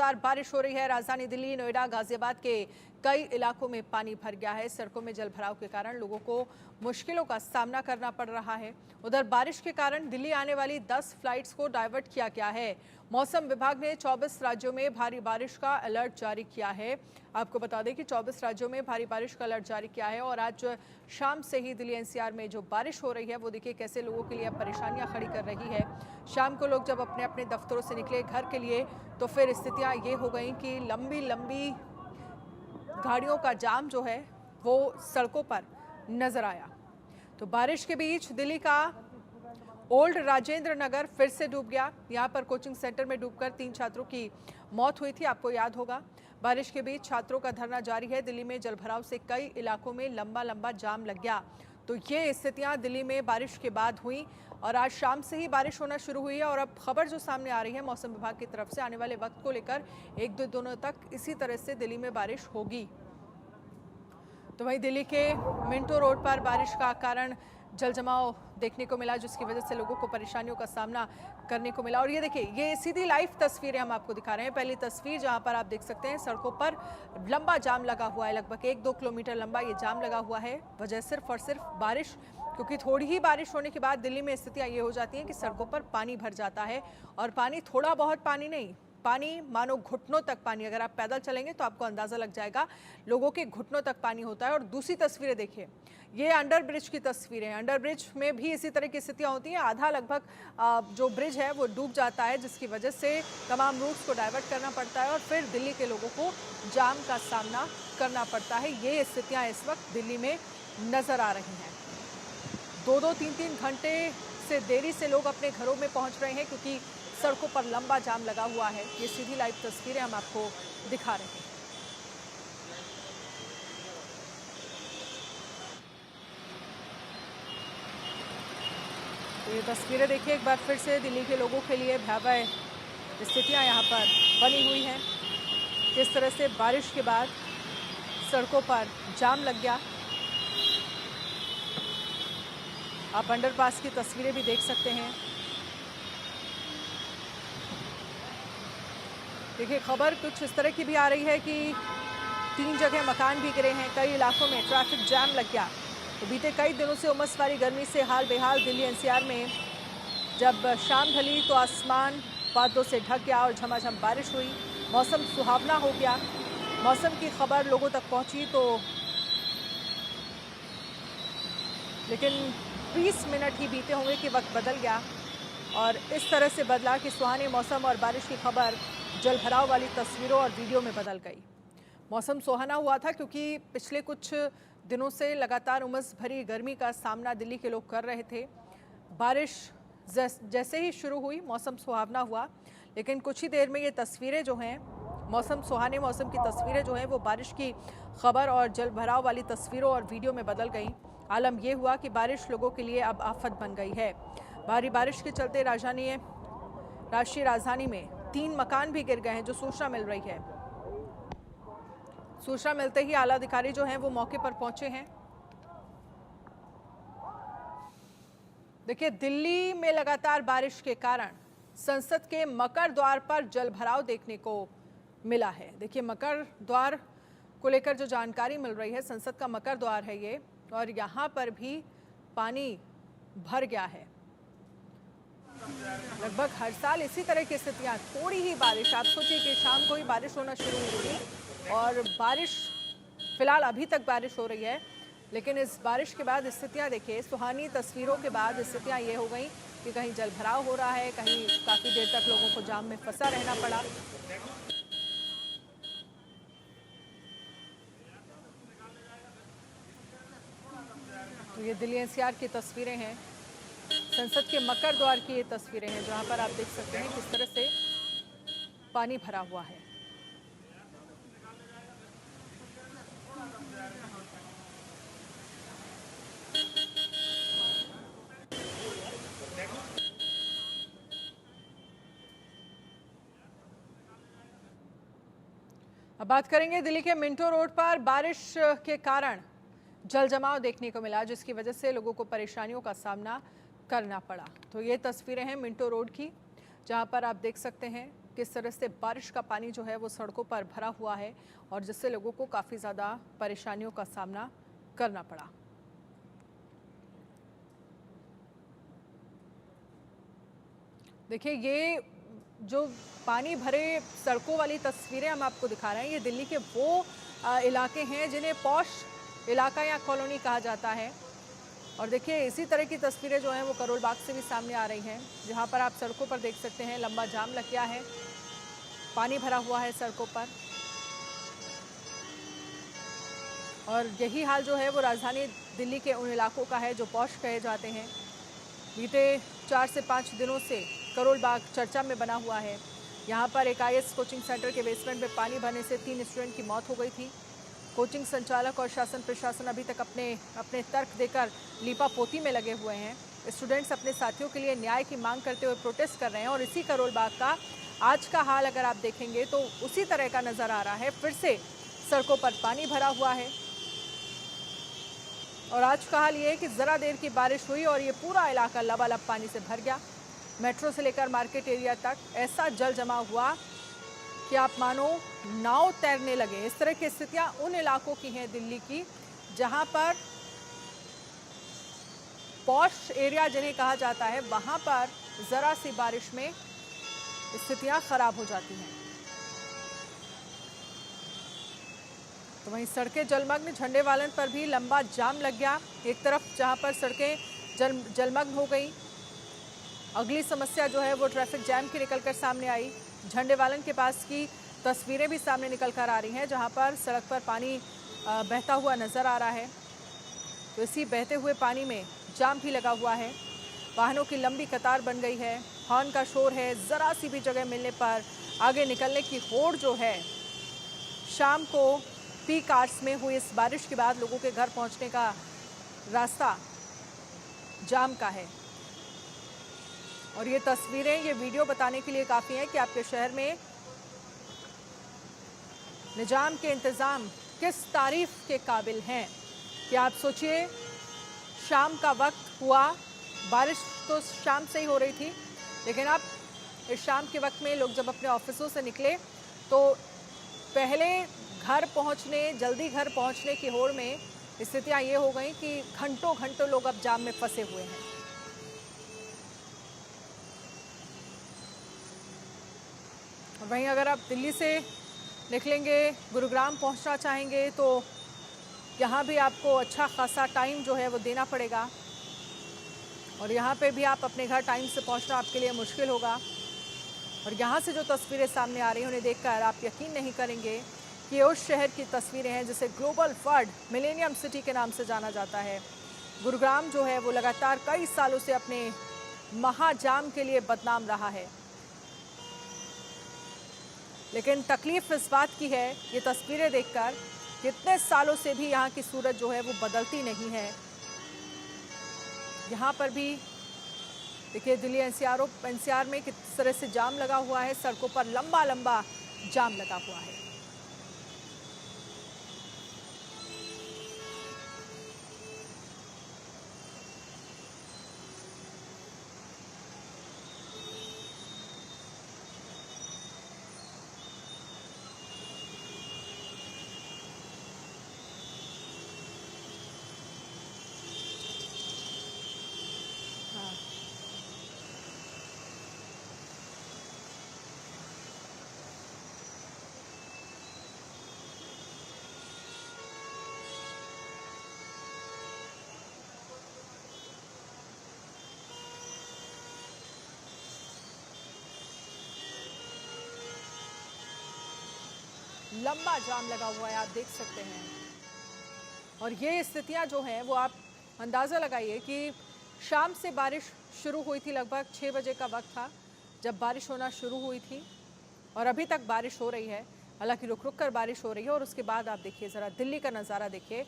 जोरदार बारिश हो रही है। राजधानी दिल्ली, नोएडा, गाजियाबाद के कई इलाकों में पानी भर गया है। सड़कों में जल भराव के कारण लोगों को मुश्किलों का सामना करना पड़ रहा है। उधर बारिश के कारण दिल्ली आने वाली 10 फ्लाइट्स को डाइवर्ट किया गया है। मौसम विभाग ने 24 राज्यों में भारी बारिश का अलर्ट जारी किया है। आपको बता दें कि 24 राज्यों में भारी बारिश का अलर्ट जारी किया है और आज शाम से ही दिल्ली एनसीआर में जो बारिश हो रही है वो देखिए कैसे लोगों के लिए अब परेशानियां खड़ी कर रही है। शाम को लोग जब अपने अपने दफ्तरों से निकले घर के लिए तो फिर स्थितियां ये हो गई कि लंबी लंबी गाड़ियों का जाम जो है वो सड़कों पर नजर आया। तो बारिश के बीच दिल्ली का ओल्ड राजेंद्र नगर फिर से डूब गया। यहाँ पर कोचिंग सेंटर में डूबकर 3 छात्रों की मौत हुई थी, आपको याद होगा। बारिश के बीच छात्रों का धरना जारी है। दिल्ली में जलभराव से कई इलाकों में लंबा लंबा जाम लग गया। तो ये स्थितियां दिल्ली में बारिश के बाद हुई और आज शाम से ही बारिश होना शुरू हुई है। और अब खबर जो सामने आ रही है मौसम विभाग की तरफ से, आने वाले वक्त को लेकर 1-2 दिनों तक इसी तरह से दिल्ली में बारिश होगी। तो वहीं दिल्ली के मिंटो रोड पर बारिश का कारण जल जमाव देखने को मिला, जिसकी वजह से लोगों को परेशानियों का सामना करने को मिला। और ये देखिए, ये सीधी लाइव तस्वीरें हम आपको दिखा रहे हैं। पहली तस्वीर जहां पर आप देख सकते हैं सड़कों पर लंबा जाम लगा हुआ है, लगभग 1-2 किलोमीटर लंबा ये जाम लगा हुआ है। वजह सिर्फ और सिर्फ बारिश, क्योंकि थोड़ी ही बारिश होने के बाद दिल्ली में स्थितियां ये हो जाती हैं कि सड़कों पर पानी भर जाता है। और पानी थोड़ा बहुत पानी नहीं, पानी मानो घुटनों तक पानी। अगर आप पैदल चलेंगे तो आपको अंदाजा लग जाएगा, लोगों के घुटनों तक पानी होता है। और दूसरी तस्वीरें देखिए, ये अंडर ब्रिज की तस्वीरें हैं। अंडर ब्रिज में भी इसी तरह की स्थितियां होती हैं। आधा लगभग जो ब्रिज है वो डूब जाता है, जिसकी वजह से तमाम रूट्स को डाइवर्ट करना पड़ता है और फिर दिल्ली के लोगों को जाम का सामना करना पड़ता है। ये स्थितियां इस वक्त दिल्ली में नजर आ रही हैं। 2-2, 3-3 घंटे से देरी से लोग अपने घरों में पहुंच रहे हैं, क्योंकि सड़कों पर लंबा जाम लगा हुआ है। ये सीधी लाइव तस्वीरें हम आपको दिखा रहे हैं। तो ये तस्वीरें देखिए एक बार फिर से, दिल्ली के लोगों के लिए भयावह स्थितियां यहाँ पर बनी हुई हैं। किस तरह से बारिश के बाद सड़कों पर जाम लग गया। आप अंडरपास की तस्वीरें भी देख सकते हैं। देखिए, खबर कुछ इस तरह की भी आ रही है कि 3 जगह मकान भी गिरे हैं, कई इलाकों में ट्रैफिक जैम लग गया। तो बीते कई दिनों से उमस वाली गर्मी से हाल बेहाल दिल्ली एनसीआर में जब शाम ढली तो आसमान बादलों से ढक गया और झमाझम बारिश हुई। मौसम सुहावना हो गया। मौसम की खबर लोगों तक पहुंची तो लेकिन 20 मिनट ही बीते होंगे कि वक्त बदल गया और इस तरह से बदला कि सुहाने मौसम और बारिश की खबर जलभराव वाली तस्वीरों और वीडियो में बदल गई। मौसम सुहाना हुआ था क्योंकि पिछले कुछ दिनों से लगातार उमस भरी गर्मी का सामना दिल्ली के लोग कर रहे थे। बारिश जैसे ही शुरू हुई मौसम सुहावना हुआ, लेकिन कुछ ही देर में ये तस्वीरें जो हैं, मौसम सुहाने मौसम की तस्वीरें जो हैं वो बारिश की खबर और जलभराव वाली तस्वीरों और वीडियो में बदल गई। आलम यह हुआ कि बारिश लोगों के लिए अब आफत बन गई है। भारी बारिश के चलते राष्ट्रीय राजधानी में 3 मकान भी गिर गए हैं, जो सूचना मिल रही है। सूचना मिलते ही आला अधिकारी जो हैं वो मौके पर पहुंचे हैं। देखिए, दिल्ली में लगातार बारिश के कारण संसद के मकर द्वार पर जलभराव देखने को मिला है। देखिए, मकर द्वार को लेकर जो जानकारी मिल रही है, संसद का मकर द्वार है ये, और यहाँ पर भी पानी भर गया है। लगभग हर साल इसी तरह की स्थितियाँ, थोड़ी ही बारिश, आप सोचिए कि शाम को ही बारिश होना शुरू हुई थी और बारिश फिलहाल अभी तक बारिश हो रही है, लेकिन इस बारिश के बाद स्थितियाँ देखिए, सुहानी तस्वीरों के बाद स्थितियाँ ये हो गई कि कहीं जलभराव हो रहा है, कहीं काफ़ी देर तक लोगों को जाम में फंसा रहना पड़ा। तो ये दिल्ली एनसीआर की तस्वीरें हैं, संसद के मकर द्वार की ये तस्वीरें हैं, जहां पर आप देख सकते हैं किस तरह से पानी भरा हुआ है। अब बात करेंगे दिल्ली के मिंटो रोड पर बारिश के कारण जल जमाव देखने को मिला, जिसकी वजह से लोगों को परेशानियों का सामना करना पड़ा। तो ये तस्वीरें हैं मिंटो रोड की, जहां पर आप देख सकते हैं किस तरह से बारिश का पानी जो है वो सड़कों पर भरा हुआ है और जिससे लोगों को काफ़ी ज़्यादा परेशानियों का सामना करना पड़ा। देखिए, ये जो पानी भरे सड़कों वाली तस्वीरें हम आपको दिखा रहे हैं, ये दिल्ली के वो इलाके हैं जिन्हें पॉश इलाका या कॉलोनी कहा जाता है। और देखिए, इसी तरह की तस्वीरें जो हैं वो करोल बाग से भी सामने आ रही हैं, जहां पर आप सड़कों पर देख सकते हैं लंबा जाम लग गया है, पानी भरा हुआ है सड़कों पर। और यही हाल जो है वो राजधानी दिल्ली के उन इलाकों का है जो पॉश कहे जाते हैं। बीते 4 से 5 दिनों से करोल बाग चर्चा में बना हुआ है। यहाँ पर एक IAS कोचिंग सेंटर के बेसमेंट में पानी भरने से 3 स्टूडेंट की मौत हो गई थी। कोचिंग संचालक और शासन प्रशासन अभी तक अपने तर्क देकर लीपापोती में लगे हुए हैं। स्टूडेंट्स अपने साथियों के लिए न्याय की मांग करते हुए प्रोटेस्ट कर रहे हैं और इसी करोल बाग का आज का हाल अगर आप देखेंगे तो उसी तरह का नजर आ रहा है। फिर से सड़कों पर पानी भरा हुआ है और आज का हाल ये है कि जरा देर की बारिश हुई और ये पूरा इलाका लबालब पानी से भर गया। मेट्रो से लेकर मार्केट एरिया तक ऐसा जल जमा हुआ कि आप मानो नाव तैरने लगे। इस तरह की स्थितियां उन इलाकों की हैं दिल्ली की जहां पर पॉश एरिया जिन्हें कहा जाता है, वहां पर जरा सी बारिश में स्थितियां खराब हो जाती हैं। तो वहीं सड़कें जलमग्न, झंडेवालन पर भी लंबा जाम लग गया। एक तरफ जहां पर सड़कें जलमग्न हो गई, अगली समस्या जो है वो ट्रैफिक जैम की निकलकर सामने आई। झंडेवालन के पास की तस्वीरें भी सामने निकल कर आ रही हैं, जहां पर सड़क पर पानी बहता हुआ नजर आ रहा है। तो इसी बहते हुए पानी में जाम भी लगा हुआ है, वाहनों की लंबी कतार बन गई है, हॉर्न का शोर है। ज़रा सी भी जगह मिलने पर आगे निकलने की होड़ जो है। शाम को पीक आवर्स में हुई इस बारिश के बाद लोगों के घर पहुंचने का रास्ता जाम का है। और ये तस्वीरें, ये वीडियो बताने के लिए काफ़ी है कि आपके शहर में निजाम के इंतज़ाम किस तारीफ के काबिल हैं। कि आप सोचिए, शाम का वक्त हुआ, बारिश तो शाम से ही हो रही थी, लेकिन अब इस शाम के वक्त में लोग जब अपने ऑफिसों से निकले तो पहले घर पहुंचने, जल्दी घर पहुंचने की होड़ में स्थितियां ये हो गई कि घंटों घंटों लोग अब जाम में फंसे हुए हैं। और वहीं अगर आप दिल्ली से निकलेंगे, गुरुग्राम पहुंचना चाहेंगे तो यहाँ भी आपको अच्छा खासा टाइम जो है वो देना पड़ेगा और यहाँ पे भी आप अपने घर टाइम से पहुँचना आपके लिए मुश्किल होगा। और यहाँ से जो तस्वीरें सामने आ रही हैं उन्हें देखकर आप यकीन नहीं करेंगे कि ये उस शहर की तस्वीरें हैं जिसे ग्लोबल फ्लड मिलेनियम सिटी के नाम से जाना जाता है। गुरुग्राम जो है वो लगातार कई सालों से अपने महाजाम के लिए बदनाम रहा है, लेकिन तकलीफ इस बात की है ये तस्वीरें देखकर, कितने सालों से भी यहाँ की सूरत जो है वो बदलती नहीं है। यहाँ पर भी देखिए दिल्ली एनसीआर में किस तरह से जाम लगा हुआ है, सड़कों पर लंबा लंबा जाम लगा हुआ है। लंबा जाम लगा हुआ है, आप देख सकते हैं। और ये स्थितियां जो हैं वो आप अंदाज़ा लगाइए कि शाम से बारिश शुरू हुई थी, लगभग 6 बजे का वक्त था जब बारिश होना शुरू हुई थी और अभी तक बारिश हो रही है। हालांकि रुक रुक कर बारिश हो रही है और उसके बाद आप देखिए, ज़रा दिल्ली का नज़ारा देखिए,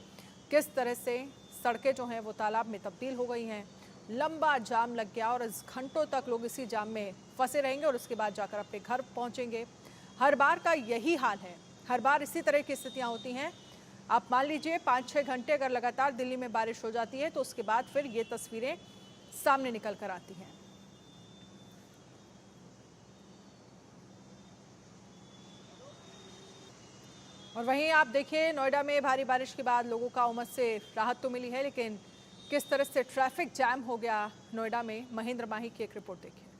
किस तरह से सड़कें जो हैं वो तालाब में तब्दील हो गई हैं। लंबा जाम लग गया और इस घंटों तक लोग इसी जाम में फंसे रहेंगे और उसके बाद जाकर अपने घर पहुँचेंगे। हर बार का यही हाल है, हर बार इसी तरह की स्थितियां होती हैं। आप मान लीजिए 5-6 घंटे अगर लगातार दिल्ली में बारिश हो जाती है तो उसके बाद फिर ये तस्वीरें सामने निकल कर आती हैं। और वहीं आप देखिए नोएडा में भारी बारिश के बाद लोगों का उमस से राहत तो मिली है, लेकिन किस तरह से ट्रैफिक जैम हो गया नोएडा में, महेंद्र माही की एक रिपोर्ट देखिए।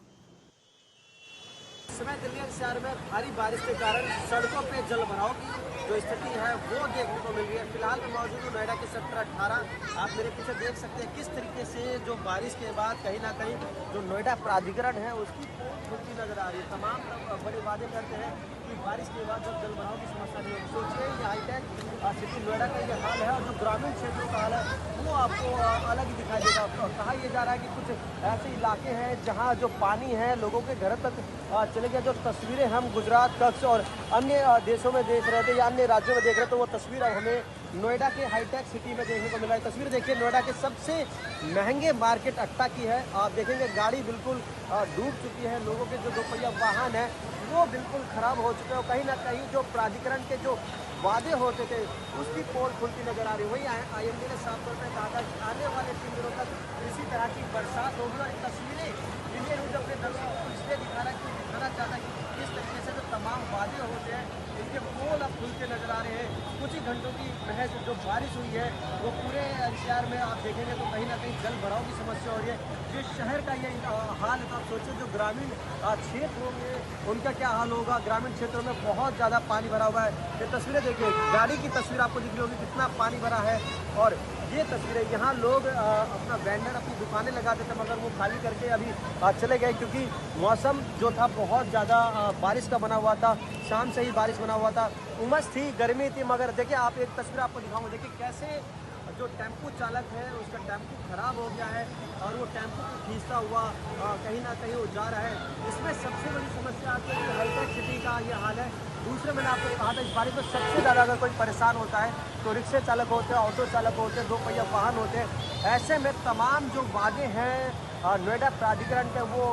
इस समय दिल्ली शहर में भारी बारिश के कारण सड़कों पे जल भराव की जो स्थिति है वो देखने को मिल रही है। फिलहाल मैं मौजूद हूँ नोएडा के सेक्टर 18। आप मेरे पीछे देख सकते हैं किस तरीके से जो बारिश के बाद कहीं ना कहीं जो नोएडा प्राधिकरण है उसकी खुलती नजर आ रही है। तमाम लोग बड़े वादे करते हैं कि बारिश के बाद जब जल भराव की समस्या नहीं होगी। सोचिए ये हाईटेक सिटी नोएडा का ये हाल है और जो ग्रामीण क्षेत्रों का हाल है वो आपको अलग ही दिखाई देगा। कहा यह जा रहा है कि कुछ ऐसे इलाके हैं जहाँ जो पानी है लोगों के घर तक चले गए। जो तस्वीरें हम गुजरात, कच्छ और अन्य देशों में देख रहे थे या अन्य राज्यों में देख रहे थे, वो तस्वीर अब हमें नोएडा के हाईटेक सिटी में देखने को मिला है। तस्वीर देखिए नोएडा के सबसे महंगे मार्केट अट्टा की है। आप देखेंगे गाड़ी बिल्कुल डूब चुकी है, लोगों के जो दोपहिया वाहन है वो बिल्कुल खराब हो चुके हैं और कहीं ना कहीं जो प्राधिकरण के जो वादे होते थे उसकी पोल खुलती नजर आ रही है। वही IMD ने साफ तौर पर कहा था कि आने वाले 3 दिनों तक इसी तरह की बरसात होगी और तस्वीरें इंडियन न्यूज अपने दर्शकों को इसलिए दिखा रहा है कि दिखाना चाहता है कि किस तरीके से जो तमाम वादे होते हैं इनके पोल अब खुलते नजर आ रहे हैं। कुछ ही घंटों की महज जो बारिश हुई है वो पूरे शहर में आप देखेंगे तो कहीं ना कहीं जल भराव की समस्या हो रही है। जिस शहर का ये हाल है तो आप सोचिए जो ग्रामीण क्षेत्र होंगे उनका क्या हाल होगा। ग्रामीण क्षेत्रों में बहुत ज़्यादा पानी भरा हुआ है। ये तस्वीरें देखिए, गाड़ी की तस्वीर आपको दिख रही होगी कितना पानी भरा है। और ये तस्वीरें यहाँ लोग अपना वेंडर अपनी दुकानें लगाते थे मगर वो खाली करके अभी चले गए क्योंकि मौसम जो था बहुत ज़्यादा बारिश का बना हुआ था। शाम से ही बारिश बना हुआ था, उमस थी, गर्मी थी। मगर देखिए आप एक तस्वीर आपको दिखाऊंगा, देखिए कैसे जो टेम्पो चालक है उसका टेम्पो खराब हो गया है और वो टेम्पो को खींचता हुआ कहीं ना कहीं वो जा रहा है। इसमें सबसे बड़ी समस्या आती है कि हाईटेक सिटी का ये हाल है। दूसरे मैंने आपको कहा था इस बारिश में सबसे ज़्यादा अगर कोई परेशान होता है तो रिक्शे चालक होते हैं, ऑटो चालक होते हैं, दोपहिया वाहन होते हैं। ऐसे में तमाम जो वादे हैं नोएडा प्राधिकरण के वो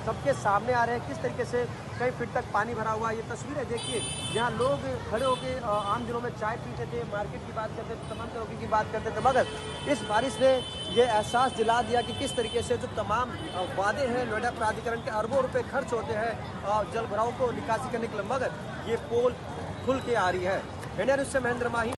सबके सामने आ रहे हैं। किस तरीके से कई फीट तक पानी भरा हुआ है। ये तस्वीरें देखिए जहाँ लोग खड़े होकर आम दिनों में चाय पीते थे, मार्केट की बात करते थे, तमाम तरह की बात करते थे। मगर इस बारिश ने ये एहसास दिला दिया कि किस तरीके से जो तमाम वादे हैं नोएडा प्राधिकरण के अरबों रुपए खर्च होते हैं जल भराव को निकासी करने के लिए, मगर ये पोल खुल के आ रही है। इंडिया न्यूज़ से महेंद्र माही।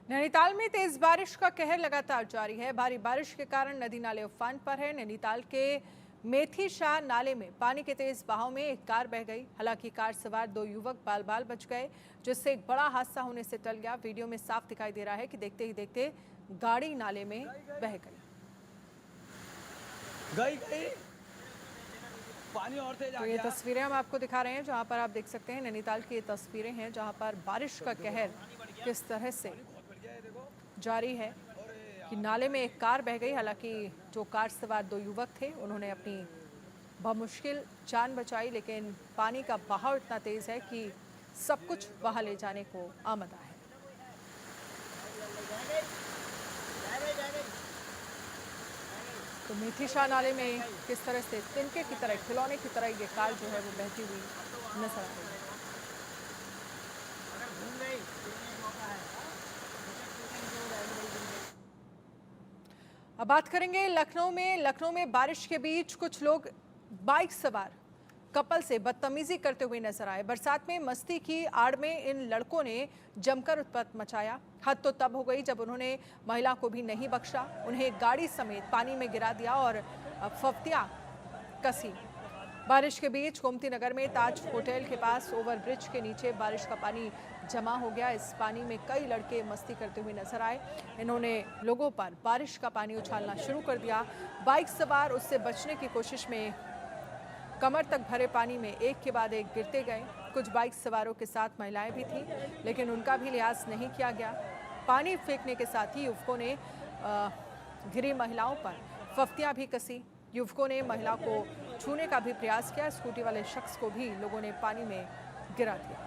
नैनीताल में तेज बारिश का कहर लगातार जारी है। भारी बारिश के कारण नदी नाले उफान पर है। नैनीताल के मेथी शाह नाले में पानी के तेज बहाव में एक कार बह गई। हालांकि कार सवार 2 युवक बाल बाल बच गए, जिससे एक बड़ा हादसा होने से टल गया। वीडियो में साफ दिखाई दे रहा है कि देखते ही देखते गाड़ी नाले में बह गई। पानी और तेज आ तो ये तस्वीरें हम आपको दिखा रहे हैं जहां पर आप देख सकते हैं नैनीताल की ये तस्वीरें हैं जहां पर बारिश का कहर किस तरह से जारी है कि नाले में एक कार बह गई। हालांकि जो कार सवार 2 युवक थे उन्होंने अपनी बमुश्किल जान बचाई, लेकिन पानी का बहाव इतना तेज है कि सब कुछ वहां ले जाने को आमदा है। तो मेथी शाह नाले में किस तरह से तिनके की तरह, खिलौने की तरह ये कार जो है वो बहती हुई नजर आ रही है। अब बात करेंगे लखनऊ में बारिश के बीच कुछ लोग बाइक सवार कपल से बदतमीजी करते हुए नजर आए। बरसात में मस्ती की आड़ में इन लड़कों ने जमकर उत्पात मचाया। हद तो तब हो गई जब उन्होंने महिला को भी नहीं बख्शा, उन्हें गाड़ी समेत पानी में गिरा दिया और फफ्तियां कसी। बारिश के बीच गोमती नगर में ताज होटल के पास ओवरब्रिज के नीचे बारिश का पानी जमा हो गया। इस पानी में कई लड़के मस्ती करते हुए नजर आए। इन्होंने लोगों पर बारिश का पानी उछालना शुरू कर दिया। बाइक सवार उससे बचने की कोशिश में कमर तक भरे पानी में एक के बाद एक गिरते गए। कुछ बाइक सवारों के साथ महिलाएं भी थीं, लेकिन उनका भी लिहाज नहीं किया गया। पानी फेंकने के साथ ही युवकों ने गिरी महिलाओं पर फफ्तियां भी कसी। युवकों ने महिला को छूने का भी प्रयास किया। स्कूटी वाले शख्स को भी लोगों ने पानी में गिरा दिया।